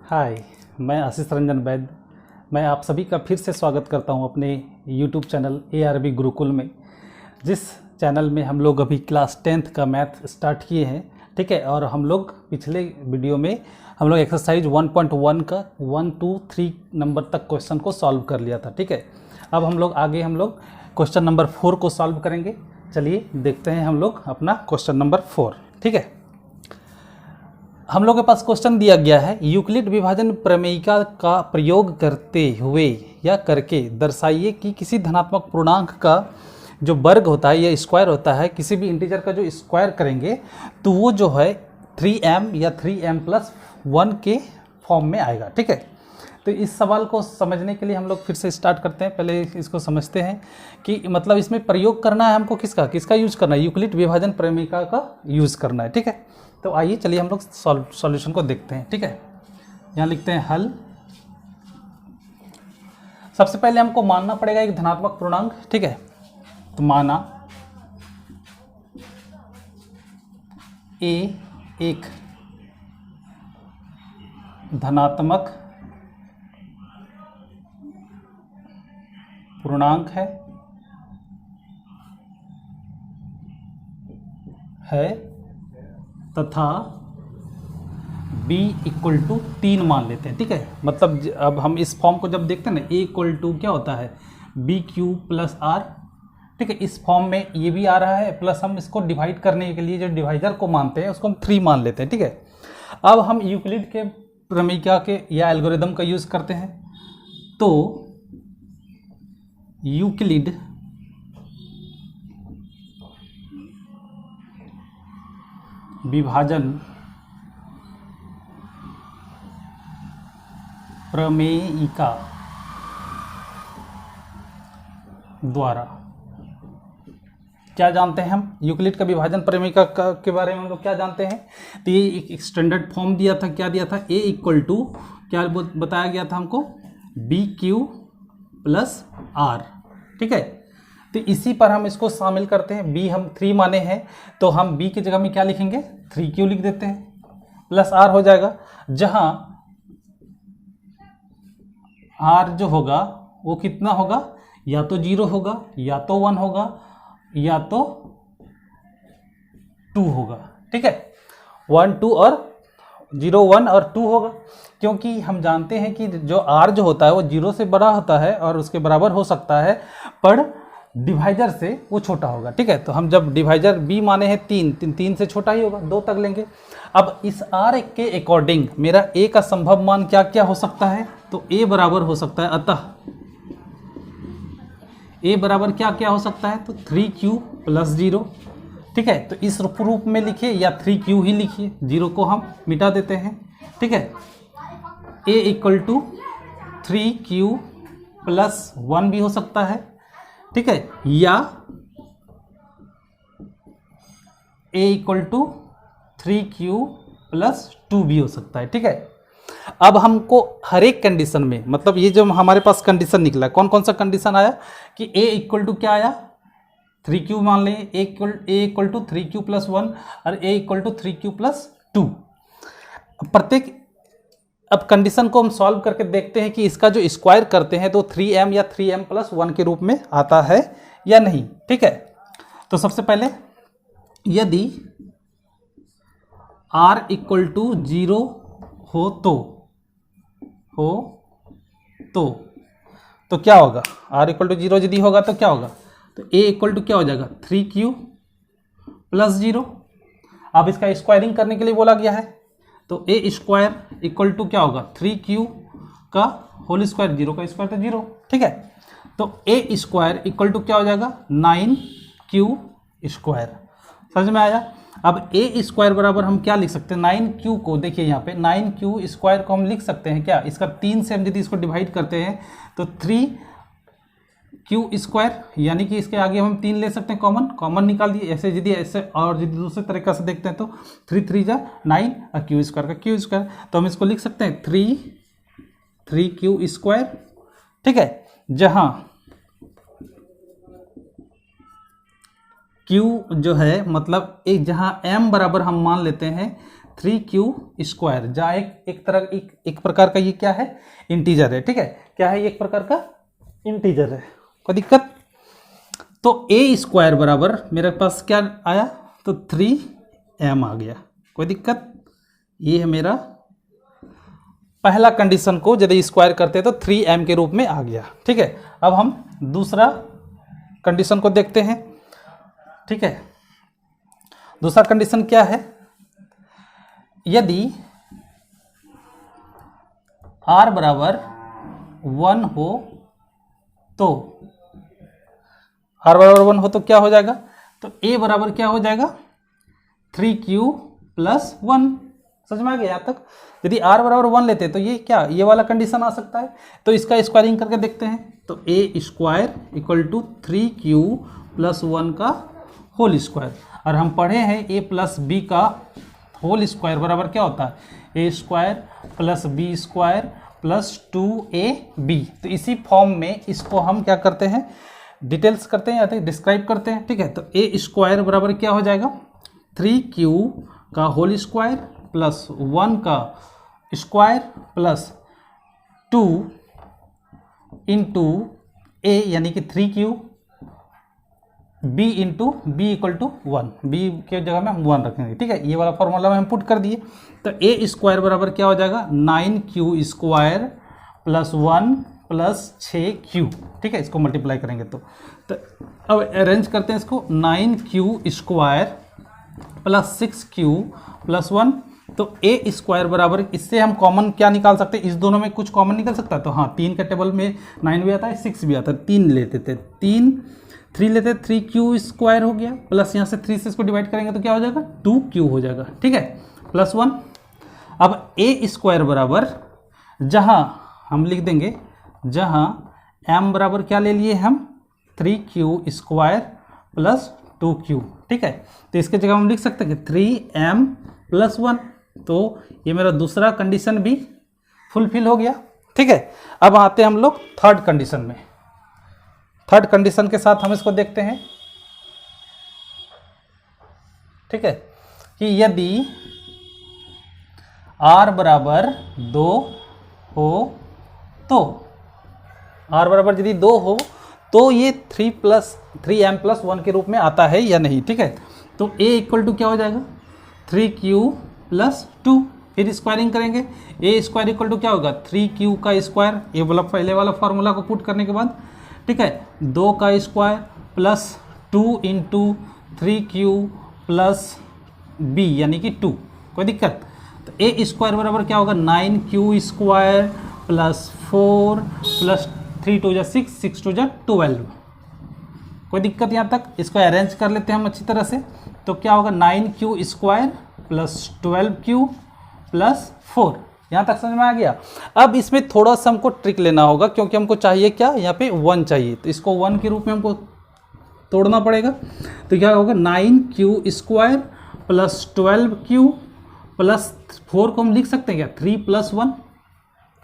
हाय, मैं आशीष रंजन वैद्य। मैं आप सभी का फिर से स्वागत करता हूं अपने YouTube चैनल ARB गुरुकुल में, जिस चैनल में हम लोग अभी क्लास 10th का मैथ स्टार्ट किए हैं। ठीक है, और हम लोग पिछले वीडियो में हम लोग एक्सरसाइज 1.1 का 1, 2, 3 नंबर तक क्वेश्चन को सॉल्व कर लिया था। ठीक है, अब हम लोग क्वेश्चन नंबर 4 को सॉल्व करेंगे। चलिए देखते हैं हम लोग अपना क्वेश्चन नंबर 4। ठीक है, हम लोग के पास क्वेश्चन दिया गया है, यूक्लिड विभाजन प्रमेयिका का प्रयोग करते हुए या करके दर्शाइए कि किसी धनात्मक पूर्णांक का जो वर्ग होता है या स्क्वायर होता है, किसी भी इंटीजर का जो स्क्वायर करेंगे तो वो जो है 3m या 3m+1 के फॉर्म में आएगा। ठीक है, तो इस सवाल को समझने के लिए हम लोग फिर से स्टार्ट करते हैं। पहले इसको समझते हैं कि मतलब इसमें प्रयोग करना है हमको किसका यूज़ करना है, यूक्लिड विभाजन प्रमेयिका का यूज़ करना है। ठीक है, तो आइए चलिए हम लोग सॉल्यूशन को देखते हैं। ठीक है, यहाँ लिखते हैं हल। सबसे पहले हमको मानना पड़ेगा एक धनात्मक पूर्णांक। ठीक है, तो माना a एक धनात्मक पूर्णांक है तथा b = 3 मान लेते हैं। ठीक है, मतलब अब हम इस फॉर्म को जब देखते हैं ना, a = क्या होता है bq + r। ठीक है, इस फॉर्म में ये भी आ रहा है, प्लस हम इसको डिवाइड करने के लिए जो डिवाइजर को मानते हैं उसको हम 3 मान लेते हैं। ठीक है, अब हम यूक्लिड के प्रमेयिका के या एल्गोरिदम का यूज़ करते हैं। तो यूक्लिड विभाजन प्रमेयिका द्वारा क्या जानते हैं हम, यूक्लिड का विभाजन प्रमेयिका के बारे में हम लोग क्या जानते हैं। तो ये एक स्टैंडर्ड फॉर्म दिया था, क्या दिया था, a = क्या बताया गया था हमको, bq + r। ठीक है, तो इसी पर हम इसको शामिल करते हैं। b हम 3 माने हैं, तो हम b की जगह में क्या लिखेंगे, 3q लिख देते हैं, प्लस r हो जाएगा, जहां r जो होगा वो कितना होगा, या तो 0 होगा, या तो 1 होगा, या तो 2 होगा। ठीक है, 1, 2 और 0, 1 और 2 होगा, क्योंकि हम जानते हैं कि जो r जो होता है वो 0 से बड़ा होता है और उसके बराबर हो सकता है, पर डिवाइजर से वो छोटा होगा। ठीक है, तो हम जब डिवाइजर b माने हैं 3 से छोटा ही होगा, 2 तक लेंगे। अब इस r के अकॉर्डिंग मेरा a का संभव मान क्या क्या हो सकता है, तो a बराबर हो सकता है, अतः a बराबर क्या क्या हो सकता है, तो 3q + 0। ठीक है, तो इस रूप में लिखिए या 3q ही लिखिए, 0 को हम मिटा देते हैं। ठीक है, a = 3q + 1 भी हो सकता है। ठीक है, या a = 3q + 2 भी हो सकता है। ठीक है, अब हमको हर एक कंडीशन में, मतलब ये जो हमारे पास कंडीशन निकला, कौन कौन सा कंडीशन आया कि a = क्या आया, 3q मान लें, a = 3q + 1 और a = 3q + 2। प्रत्येक अब कंडीशन को हम सॉल्व करके देखते हैं कि इसका जो स्क्वायर करते हैं तो 3m या 3m+1 के रूप में आता है या नहीं। ठीक है, तो सबसे पहले यदि r = 0 हो तो क्या होगा, r = 0 यदि होगा तो क्या होगा, तो a = क्या हो जाएगा, 3q + 0। अब इसका स्क्वायरिंग करने के लिए बोला गया है, तो a² = क्या होगा, 3q का होल स्क्वायर, 0 का स्क्वायर तो 0। ठीक है, तो a² = क्या हो जाएगा, 9q²। समझ में आया। अब a² बराबर हम क्या लिख सकते हैं, 9q को देखिए यहाँ पे 9q² को हम लिख सकते हैं क्या, इसका 3 से हम यदि इसको डिवाइड करते हैं तो 3q², यानी कि इसके आगे हम 3 ले सकते हैं, कॉमन निकाल दिए। ऐसे और यदि दूसरे तरीके से देखते हैं तो 3 3 जा 9 और q² का q², तो हम इसको लिख सकते हैं 3q²। ठीक है, जहां Q जो है मतलब एक जहाँ M बराबर हम मान लेते हैं 3q², जहाँ एक प्रकार का ये क्या है, इंटीजर है। ठीक है, क्या है, एक प्रकार का इंटीजर है, कोई दिक्कत। तो a² बराबर मेरे पास क्या आया, तो 3m आ गया, कोई दिक्कत। ये है मेरा पहला कंडीशन को यदि स्क्वायर करते तो 3m के रूप में आ गया। ठीक है, अब हम दूसरा कंडीशन को देखते हैं। ठीक है, दूसरा कंडीशन क्या है, यदि r बराबर 1 हो तो r बराबर 1 हो तो क्या हो जाएगा, तो a बराबर क्या हो जाएगा, 3q + 1। समझ में आ गया यहाँ तक। यदि r बराबर 1 लेते तो ये क्या, ये वाला कंडीशन आ सकता है। तो इसका स्क्वायरिंग करके देखते हैं। तो a² = 3q + 1 का होल स्क्वायर। और हम पढ़े हैं a + b का होल स्क्वायर बराबर क्या होता है, a² + b² + 2ab। तो इसी फॉर्म में इसको हम क्या करते हैं, डिटेल्स करते हैं या फिर डिस्क्राइब करते हैं। ठीक है, तो a² बराबर क्या हो जाएगा, 3q का होल स्क्वायर + 1 का स्क्वायर + 2 × a यानी कि 3q, b × b = 1, b के जगह में हम 1 रखेंगे। ठीक है, ये वाला फॉर्मूला में हम पुट कर दिए। तो a² बराबर क्या हो जाएगा, 9q² + 1 + 6q। ठीक है, इसको मल्टीप्लाई करेंगे तो अब अरेंज करते हैं इसको, 9q² + 6q + 1। तो a² बराबर, इससे हम कॉमन क्या निकाल सकते हैं, इस दोनों में कुछ कॉमन निकल सकता है। तो हाँ, 3 के टेबल में 9 भी आता है, 6 भी आता है। 3 लेते थे, 3 लेते, 3q² हो गया, प्लस यहाँ से 3 से इसको डिवाइड करेंगे तो क्या हो जाएगा, 2q हो जाएगा। ठीक है, +1। अब a² बराबर, जहाँ हम लिख देंगे, जहाँ m बराबर क्या ले लिए हम, 3q² + 2q। ठीक है, तो इसके जगह हम लिख सकते हैं कि 3m + 1। तो ये मेरा दूसरा कंडीशन भी फुलफिल हो गया। ठीक है, अब आते हैं हम लोग थर्ड कंडीशन में। थर्ड कंडीशन के साथ हम इसको देखते हैं। ठीक है, कि यदि r बराबर 2 हो तो, r बराबर यदि 2 हो तो ये 3m + 1 के रूप में आता है या नहीं। ठीक है, तो a = क्या हो जाएगा, 3q + 2। फिर स्क्वायरिंग करेंगे, a² = क्या होगा, 3q का स्क्वायर, ये वाला पहले वाला फॉर्मूला को पुट करने के बाद। ठीक है, 2 का स्क्वायर + 2 × 3q + b यानी कि 2, कोई दिक्कत। तो a² बराबर क्या होगा, 9q² + 4 + 3 × 2 = 6, 6 × 2 = 12। कोई दिक्कत यहाँ तक। इसको अरेंज कर लेते हैं हम अच्छी तरह से। तो क्या होगा, 9q² + 12q + 4। यहाँ तक समझ में आ गया। अब इसमें थोड़ा सा हमको ट्रिक लेना होगा, क्योंकि हमको चाहिए क्या, यहाँ पे 1 चाहिए। तो इसको 1 के रूप में हमको तोड़ना पड़ेगा। तो क्या होगा, 9q² + 12q + 4 को हम लिख सकते हैं क्या, 3 + 1।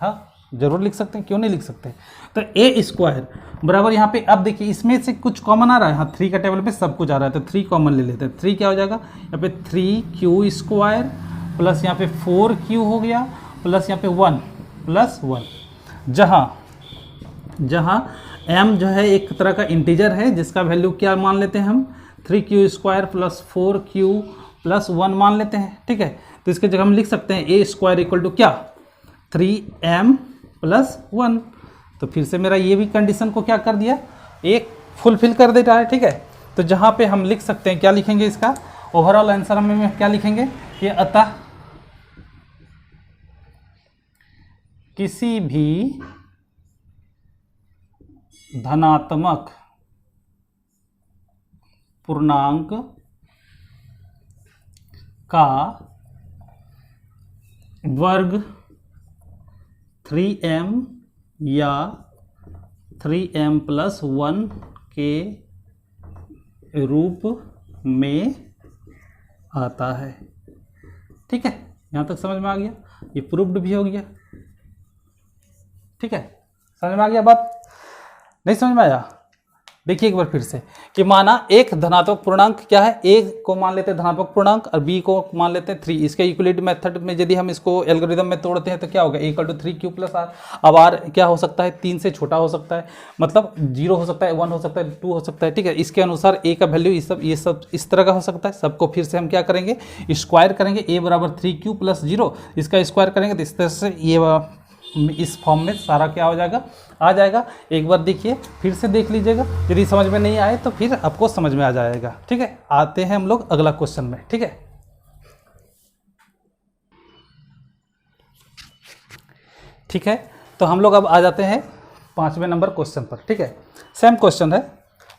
हाँ, जरूर लिख सकते हैं, क्यों नहीं लिख सकते। तो a² बराबर, यहाँ पे अब देखिए इसमें से कुछ कॉमन आ रहा है। हाँ, 3 का टेबल पे सब कुछ आ रहा है, तो 3 कॉमन ले लेते हैं। 3 क्या हो जाएगा, यहाँ पे 3q² प्लस यहाँ पे 4q हो गया, प्लस यहाँ पे 1 + 1। जहाँ m जो है एक तरह का इंटीजर है, जिसका वैल्यू क्या मान लेते हैं हम, 3q² + 4q + 1 मान लेते हैं। ठीक है, तो इसके जगह हम लिख सकते हैं a² = क्या, 3m + 1। तो फिर से मेरा ये भी कंडीशन को क्या कर दिया, एक फुलफिल कर दे रहा है। ठीक है, तो जहाँ पे हम लिख सकते हैं, क्या लिखेंगे, इसका ओवरऑल आंसर में क्या लिखेंगे कि अतः किसी भी धनात्मक पूर्णांक का वर्ग 3m या 3m + 1 के रूप में आता है। ठीक है, यहाँ तक समझ में आ गया, ये प्रूव्ड भी हो गया। ठीक है, समझ में आ गया बात, नहीं समझ में आया, देखिए एक बार फिर से कि माना एक धनात्मक पूर्णांक क्या है, ए को मान लेते हैं धनात्मक पूर्णांक और बी को मान लेते हैं 3। इसके यूक्लिड मेथड में यदि हम इसको एल्गोरिदम में तोड़ते हैं तो क्या होगा, a = 3q + r। अब r क्या हो सकता है, 3 से छोटा हो सकता है, मतलब 0 हो सकता है, 1 हो सकता है, 2 हो सकता है, ठीक है। इसके अनुसार a का वैल्यू ये सब इस तरह का हो सकता है। सबको फिर से हम क्या करेंगे, स्क्वायर करेंगे, a = 3q + 0, इसका स्क्वायर करेंगे तो इस तरह से ये इस फॉर्म में सारा क्या हो जाएगा, आ जाएगा। एक बार देखिए, फिर से देख लीजिएगा, यदि समझ में नहीं आए तो फिर आपको समझ में आ जाएगा, ठीक है। आते हैं हम लोग अगला क्वेश्चन में, ठीक है। ठीक है, तो हम लोग अब आ जाते हैं 5वें नंबर क्वेश्चन पर, ठीक है। सेम क्वेश्चन है,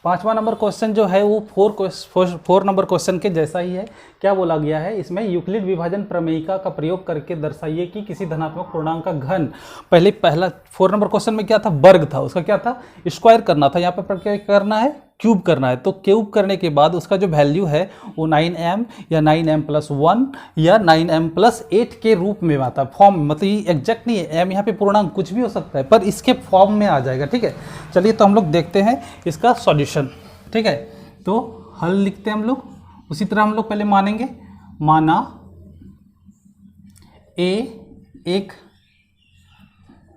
5वां नंबर क्वेश्चन जो है वो 4 नंबर क्वेश्चन के जैसा ही है। क्या बोला गया है इसमें, यूक्लिड विभाजन प्रमेयिका का प्रयोग करके दर्शाइए कि किसी धनात्मक पूर्णांक का घन, पहला 4 नंबर क्वेश्चन में क्या था, वर्ग था, उसका क्या था, स्क्वायर करना था। यहाँ पर क्या करना है, क्यूब करना है। तो क्यूब करने के बाद उसका जो वैल्यू है वो 9m या 9m+1 या 9m+8 के रूप में आता है, फॉर्म, मतलब ये एग्जैक्ट नहीं है, m यहाँ पे पूर्णांक कुछ भी हो सकता है, पर इसके फॉर्म में आ जाएगा, ठीक है। चलिए तो हम लोग देखते हैं इसका सॉल्यूशन, ठीक है। तो हल लिखते हैं हम लोग, उसी तरह हम लोग पहले मानेंगे, माना a एक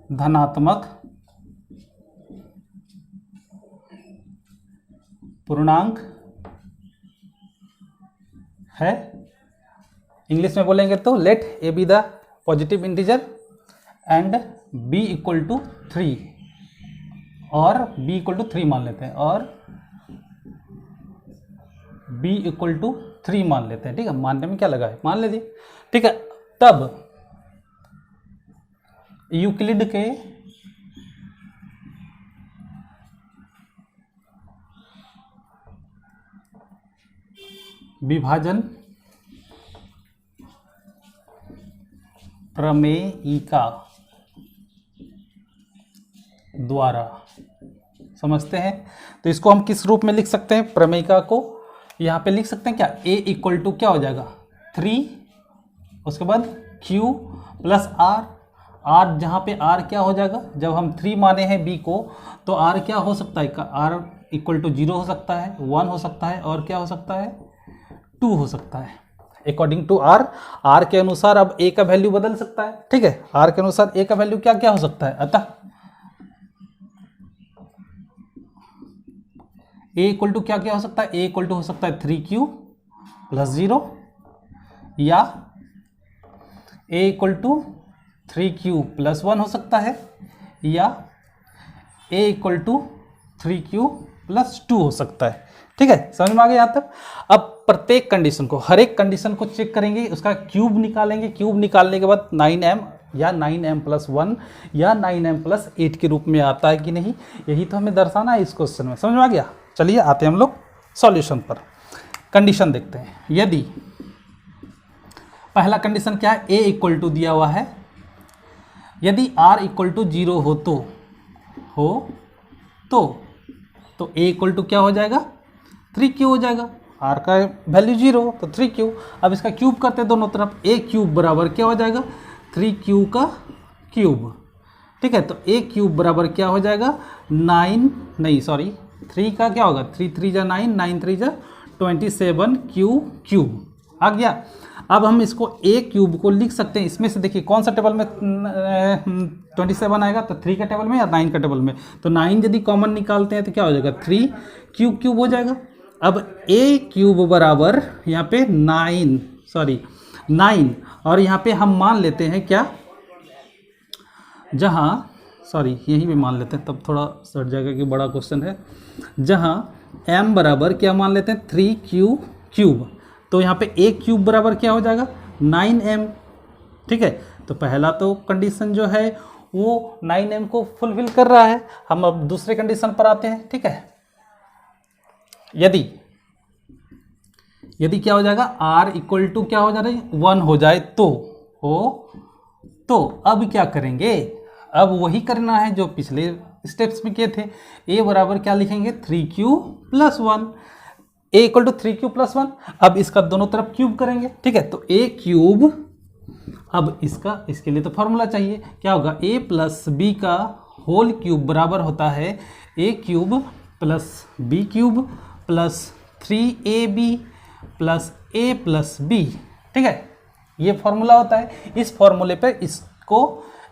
धनात्मक पूर्णांक है। इंग्लिश में बोलेंगे तो let a be the positive integer and b = 3, और b = 3 मान लेते हैं, और b = 3 मान लेते हैं, ठीक है। मानने में क्या लगा है, मान लीजिए, ठीक है। तब यूक्लिड के विभाजन प्रमेयिका द्वारा, समझते हैं। तो इसको हम किस रूप में लिख सकते हैं, प्रमेयिका को यहाँ पे लिख सकते हैं क्या, a = क्या हो जाएगा 3, उसके बाद q + r, r जहाँ पे r क्या हो जाएगा, जब हम 3 माने हैं b को तो r क्या हो सकता है, r = 0 हो सकता है, 1 हो सकता है, और क्या हो सकता है, 2 हो सकता है। अकॉर्डिंग टू r के अनुसार अब a का वैल्यू बदल सकता है, ठीक है। r के अनुसार a का वैल्यू क्या क्या हो सकता है, अतः a = क्या क्या हो सकता है, a = हो सकता है 3q + 0, या a = 3q + 1 हो सकता है, या a = 3q + 2 हो सकता है, ठीक है। समझ में आ गया यहाँ तक। अब प्रत्येक कंडीशन को, हर एक कंडीशन को चेक करेंगे, उसका क्यूब निकालेंगे, क्यूब निकालने के बाद 9m या 9m+1 या 9m+8 के रूप में आता है कि नहीं, यही तो हमें दर्शाना है इस क्वेश्चन में। समझ में आ गया। चलिए आते हैं हम लोग सॉल्यूशन पर। कंडीशन देखते हैं। यदि पहला कंडीशन क्या है, a = दिया हुआ है, यदि r = 0 हो तो a = क्या हो जाएगा, 3q हो जाएगा। r का वैल्यू 0 तो 3q। अब इसका क्यूब करते हैं दोनों तरफ, a³ बराबर क्या हो जाएगा, 3q का क्यूब, ठीक है। तो a³ बराबर क्या हो जाएगा, 3 का क्या होगा, 3 3 जा 9, 9 3 जा 27q³ आ गया। अब हम इसको a³ को लिख सकते हैं, इसमें से देखिए कौन सा टेबल में 27 आएगा, तो 3 का टेबल में या 9 का टेबल में। तो 9 यदि कॉमन निकालते हैं तो क्या हो जाएगा, 3q³ हो जाएगा। अब a³ बराबर यहाँ पे 9 और यहाँ पे हम मान लेते हैं क्या, जहाँ यहीं पे मान लेते हैं, तब थोड़ा सट जाएगा कि बड़ा क्वेश्चन है। जहाँ m बराबर क्या मान लेते हैं, 3q³, तो यहाँ पे a³ बराबर क्या हो जाएगा, 9m, ठीक है। तो पहला तो कंडीशन जो है वो 9m को फुलफिल कर रहा है। हम अब दूसरे कंडीशन पर आते हैं, ठीक है। यदि क्या हो जाएगा, r = क्या हो जा रहा है, 1 हो जाए तो अब क्या करेंगे, अब वही करना है जो पिछले स्टेप्स में किए थे। a बराबर क्या लिखेंगे, 3q + 1, a = 3q + 1। अब इसका दोनों तरफ क्यूब करेंगे, ठीक है। तो a³, अब इसके लिए तो फॉर्मूला चाहिए, क्या होगा, a + b का होल क्यूब बराबर होता है a³ plus b cube plus 3ab plus a plus b. ठीक है, ये फॉर्मूला होता है। इस फॉर्मूले पर इसको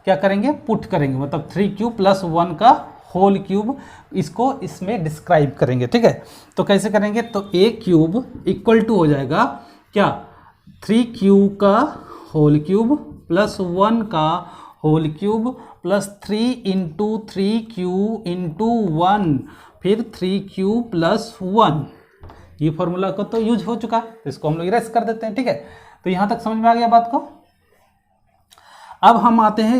क्या करेंगे, पुट करेंगे, मतलब 3 क्यूब प्लस 1 का होल क्यूब, इसको इसमें डिस्क्राइब करेंगे। ठीक है, तो कैसे करेंगे, तो a क्यूब इक्वल टू हो जाएगा क्या, 3q का होल क्यूब प्लस 1 का whole cube plus 3 into 3q into 1 फिर 3q प्लस 1। ये फॉर्मूला को तो यूज हो चुका, तो इसको हम लोग इरेज कर देते हैं। ठीक है, तो यहाँ तक समझ में आ गया बात को। अब हम आते हैं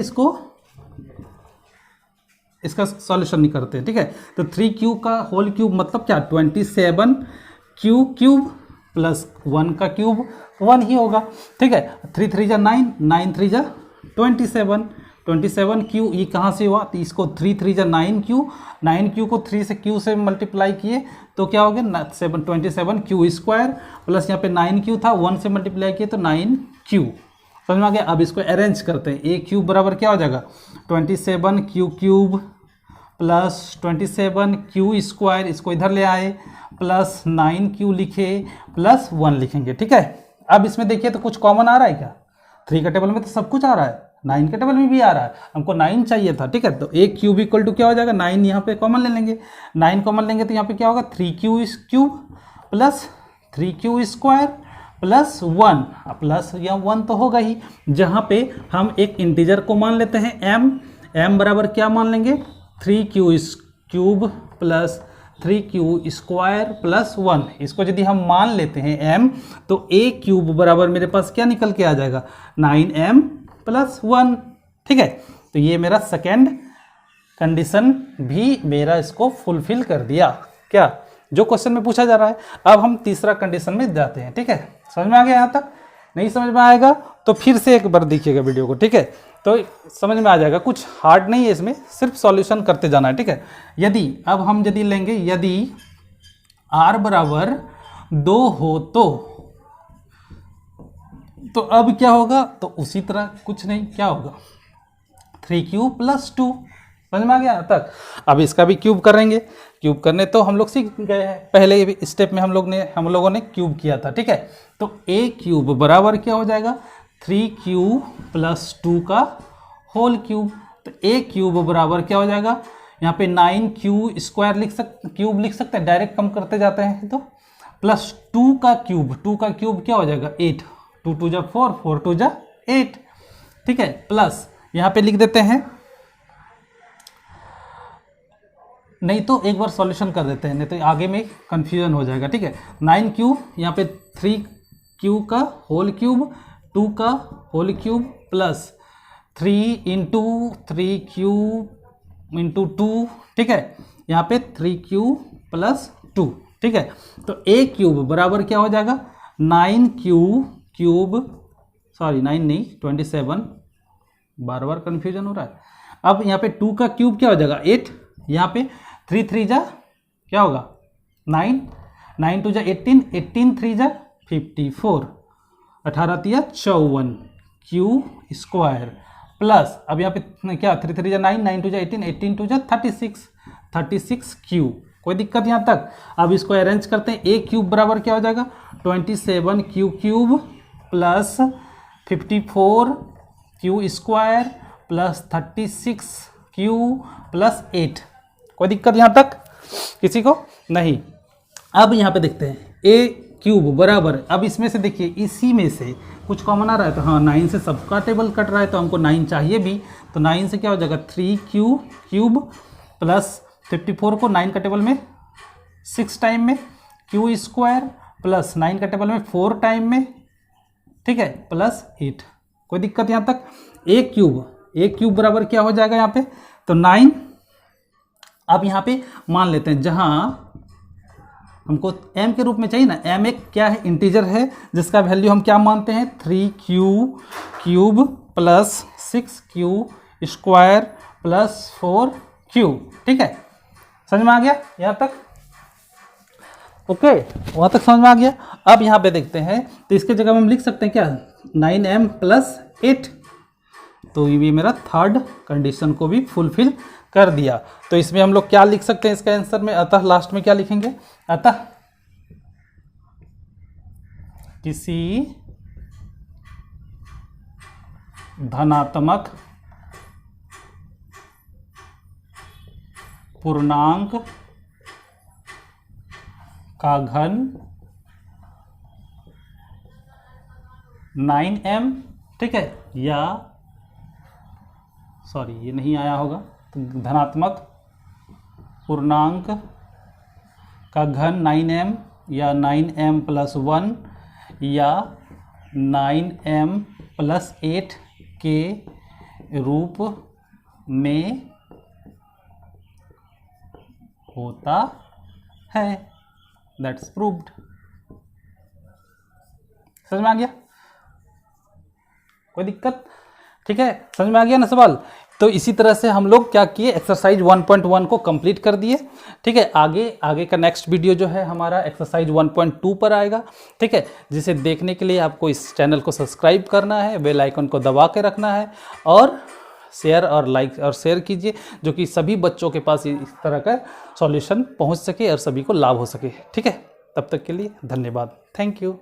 इसका सॉल्यूशन नहीं करते हैं। ठीक है, तो 3q का होल क्यूब मतलब क्या, 27q क्यूब प्लस 1 का क्यूब 1 ही होगा। ठीक है, 3 3 जा 9, 9 3 जा 27q, ये कहाँ से हुआ, तो इसको 3 3 जा 9q, 9q को 3 से q से मल्टीप्लाई किए तो क्या हो गया, 27q स्क्वायर प्लस यहाँ पे 9q था, 1 से मल्टीप्लाई किए तो 9q। समझ में आ गया। अब इसको अरेंज करते हैं, a क्यूब बराबर क्या हो जाएगा, 27q cube plus 27q square, इसको इधर ले आए प्लस 9q लिखे प्लस 1 लिखेंगे। ठीक है, अब इसमें देखिए तो कुछ कॉमन आ रहा है क्या, 3 का टेबल में तो सब कुछ आ रहा है, 9 के टेबल में भी आ रहा है, हमको 9 चाहिए था। ठीक है, तो a क्यूब इक्वल टू क्या हो जाएगा, 9 यहाँ पे कॉमन ले लेंगे, 9 कॉमन लेंगे तो यहाँ पे क्या होगा, 3q cube plus 3q square plus 1, plus या 1 तो होगा ही, जहाँ पे हम एक इंटीजर को मान लेते हैं m बराबर क्या मान लेंगे, 3q cube plus 3q square plus 1। इसको यदि हम मान लेते हैं m, तो a क्यूब बराबर मेरे पास क्या निकल के आ जाएगा, 9m प्लस 1। ठीक है, तो ये मेरा सेकेंड कंडीशन भी मेरा इसको फुलफिल कर दिया, क्या जो क्वेश्चन में पूछा जा रहा है। अब हम तीसरा कंडीशन में जाते हैं। ठीक है, समझ में आ गया, यहाँ तक नहीं समझ में आएगा तो फिर से एक बार देखिएगा वीडियो को। ठीक है, तो समझ में आ जाएगा, कुछ हार्ड नहीं है इसमें, सिर्फ सॉल्यूशन करते जाना है। ठीक है, यदि लेंगे, यदि r बराबर 2 हो तो अब क्या होगा, तो उसी तरह कुछ नहीं, क्या होगा, 3q प्लस 2। समझ में आ गया तक। अब इसका भी क्यूब करेंगे, क्यूब करने तो हम लोग सीख गए हैं, पहले स्टेप में हम लोगों ने क्यूब किया था। ठीक है, तो a क्यूब बराबर क्या हो जाएगा, 3q प्लस 2 का होल क्यूब। तो a क्यूब बराबर क्या हो जाएगा, यहाँ पे 9q स्क्वायर क्यूब लिख सकते हैं, डायरेक्ट कम करते जाते हैं, तो प्लस 2 का क्यूब क्या हो जाएगा, 8, 2 2 जा 4, 4 2 जा 8। ठीक है, प्लस यहाँ पे लिख देते हैं, नहीं तो एक बार सॉल्यूशन कर देते हैं, नहीं तो आगे में कंफ्यूजन हो जाएगा। ठीक है, 9q यहाँ पे 3q का होल क्यूब, 2 का whole cube plus 3 into 3q into 2। ठीक है, यहाँ पे 3q प्लस 2। ठीक है, तो a क्यूब बराबर क्या हो जाएगा, 9q क्यूब, सॉरी 9 नहीं 27, बार बार कन्फ्यूजन हो रहा है। अब यहाँ पे 2 का क्यूब क्या हो जाएगा, 8, यहाँ पे 3 3 जा क्या होगा, 9, 9 2 जा 18, 18 3 जा 54, 18 3 54 क्यू स्क्वायर प्लस, अब यहाँ पे क्या 3 3 जा 9, 9 2 जा 18, 18 2 जा 36, 36 क्यू। कोई दिक्कत यहाँ तक। अब इसको अरेंज करते हैं, a क्यूब बराबर क्या हो जाएगा, 27q cube plus 54q square plus 36q plus 8। कोई दिक्कत यहाँ तक किसी को नहीं। अब यहाँ पे देखते हैं a क्यूब बराबर, अब इसमें से देखिए इसी में से कुछ कॉमन आ रहा है, तो हाँ 9 से सबका टेबल कट रहा है, तो हमको 9 चाहिए भी, तो 9 से क्या हो जाएगा 3q क्यूब प्लस 54 को 9 का टेबल में 6 टाइम में, q स्क्वायर प्लस 9 का टेबल में 4 टाइम में, ठीक है, प्लस 8। कोई दिक्कत यहाँ तक। a क्यूब बराबर क्या हो जाएगा यहाँ पे, तो 9। अब यहाँ पे मान लेते हैं, जहाँ हमको m के रूप में चाहिए ना, m एक क्या है, इंटीजर है, जिसका वैल्यू हम क्या मानते हैं 3q cube plus 6q square plus 4q। ठीक है, समझ में आ गया यहाँ तक, ओके वहाँ तक समझ में आ गया। अब यहाँ पे देखते हैं, तो इसके जगह में हम लिख सकते हैं क्या 9m प्लस 8, तो ये मेरा थर्ड कंडीशन को भी फुलफिल कर दिया। तो इसमें हम लोग क्या लिख सकते हैं इसका आंसर में, अतः लास्ट में क्या लिखेंगे, अतः किसी धनात्मक पूर्णांक का घन 9m, ठीक है, या सॉरी ये नहीं आया होगा, तो धनात्मक पूर्णांक का घन 9m या 9m + 1 या 9m + 8 के रूप में होता है। That's proved. समझ में आ गया, कोई दिक्कत, ठीक है, समझ में आ गया ना सवाल। तो इसी तरह से हम लोग क्या किए, एक्सरसाइज 1.1 को कंप्लीट कर दिए, ठीक है। आगे का नेक्स्ट वीडियो जो है हमारा एक्सरसाइज 1.2 पर आएगा, ठीक है, जिसे देखने के लिए आपको इस चैनल को सब्सक्राइब करना है, बेल आइकन को दबा के रखना है और शेयर और लाइक और शेयर कीजिए, जो कि सभी बच्चों के पास इस तरह का सॉल्यूशन पहुंच सके और सभी को लाभ हो सके, ठीक है। तब तक के लिए धन्यवाद, थैंक यू।